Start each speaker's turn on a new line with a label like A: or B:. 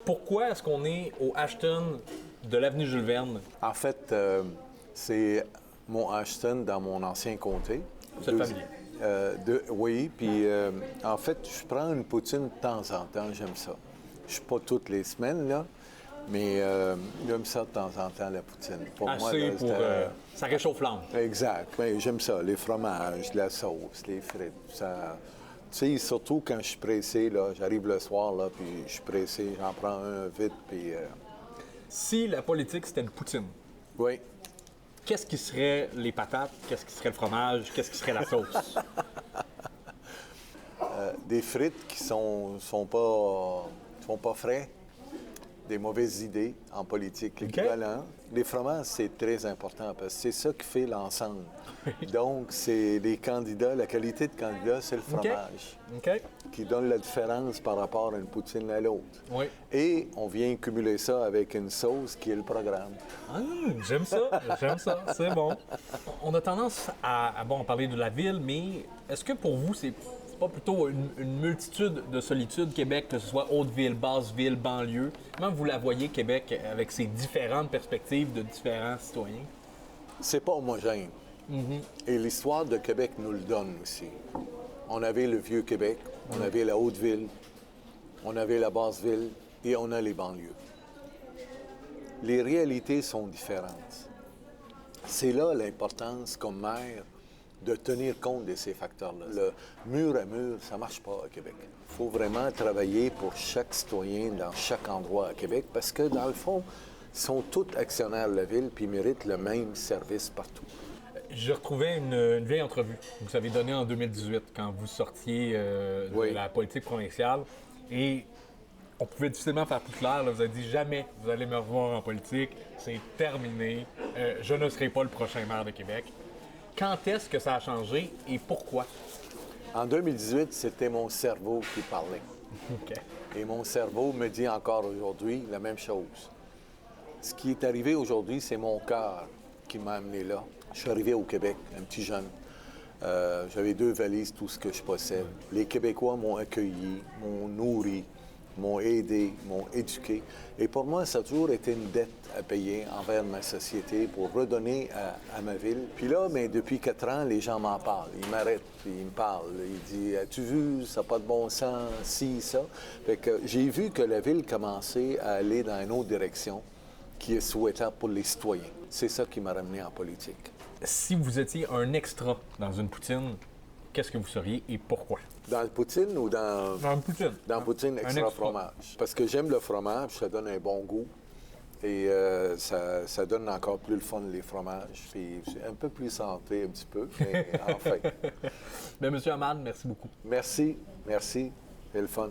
A: Pourquoi est-ce qu'on est au Ashton de l'avenue Jules Verne?
B: En fait, c'est mon Ashton dans mon ancien comté.
A: C'est familier.
B: Oui, puis en fait, je prends une poutine de temps en temps, j'aime ça. Je suis pas toutes les semaines, là, mais j'aime ça de temps en temps, la poutine. Pour
A: Assez
B: moi,
A: pour... ça réchauffe l'âme.
B: Exact. Oui, j'aime ça, les fromages, la sauce, les frites. Ça... Tu sais, surtout quand je suis pressé, là, j'arrive le soir, là, puis je suis pressé, j'en prends un vite, puis...
A: Si la politique, c'était une poutine,
B: Oui.
A: qu'est-ce qui serait les patates? Qu'est-ce qui serait le fromage? Qu'est-ce qui serait la sauce?
B: Des frites qui sont pas frais, des mauvaises idées en politique, l'équivalent. Les fromages, c'est très important parce que c'est ça qui fait l'ensemble. Donc, c'est les candidats, la qualité de candidat, c'est le fromage qui donne la différence par rapport à une poutine à l'autre.
A: Oui.
B: Et on vient cumuler ça avec une sauce qui est le programme.
A: J'aime ça, c'est bon. On a tendance à parler de la ville, mais est-ce que pour vous, c'est pas plutôt une multitude de solitude, Québec, que ce soit Haute-Ville, Basse-Ville, banlieue? Comment vous la voyez, Québec, avec ses différentes perspectives de différents citoyens?
B: C'est pas homogène. Et l'histoire de Québec nous le donne aussi. On avait le Vieux-Québec, on avait la Haute-Ville, on avait la Basse-Ville et on a les banlieues. Les réalités sont différentes. C'est là l'importance, comme maire, de tenir compte de ces facteurs-là. Le mur à mur, ça ne marche pas à Québec. Il faut vraiment travailler pour chaque citoyen dans chaque endroit à Québec parce que, dans le fond, ils sont tous actionnaires de la ville puis méritent le même service partout.
A: Je retrouvais une vieille entrevue que vous avez donnée en 2018 quand vous sortiez de la politique provinciale et on pouvait difficilement faire plus clair. Là, vous avez dit « Jamais vous allez me revoir en politique, c'est terminé, je ne serai pas le prochain maire de Québec ». Quand est-ce que ça a changé et pourquoi?
B: En 2018, c'était mon cerveau qui parlait. Et mon cerveau me dit encore aujourd'hui la même chose. Ce qui est arrivé aujourd'hui, c'est mon cœur qui m'a amené là. Je suis arrivé au Québec, un petit jeune. J'avais 2 valises, tout ce que je possède. Les Québécois m'ont accueilli, m'ont nourri, m'ont aidé, m'ont éduqué. Et pour moi, ça a toujours été une dette à payer envers ma société pour redonner à ma ville. Puis là, mais depuis 4 ans, les gens m'en parlent. Ils m'arrêtent, puis ils me parlent. Ils disent « As-tu vu, ça n'a pas de bon sens, ci, ça. » Fait que j'ai vu que la ville commençait à aller dans une autre direction qui est souhaitable pour les citoyens. C'est ça qui m'a ramené en politique.
A: Si vous étiez un extra dans une poutine, qu'est-ce que vous seriez et pourquoi?
B: Dans le poutine ou dans...
A: Dans une poutine.
B: Dans le poutine, extra fromage. Parce que j'aime le fromage, ça donne un bon goût. Et ça donne encore plus le fun, les fromages. Puis c'est un peu plus santé, un petit peu, mais enfin.
A: Bien, M. Hamad, merci beaucoup.
B: Merci, c'est le fun.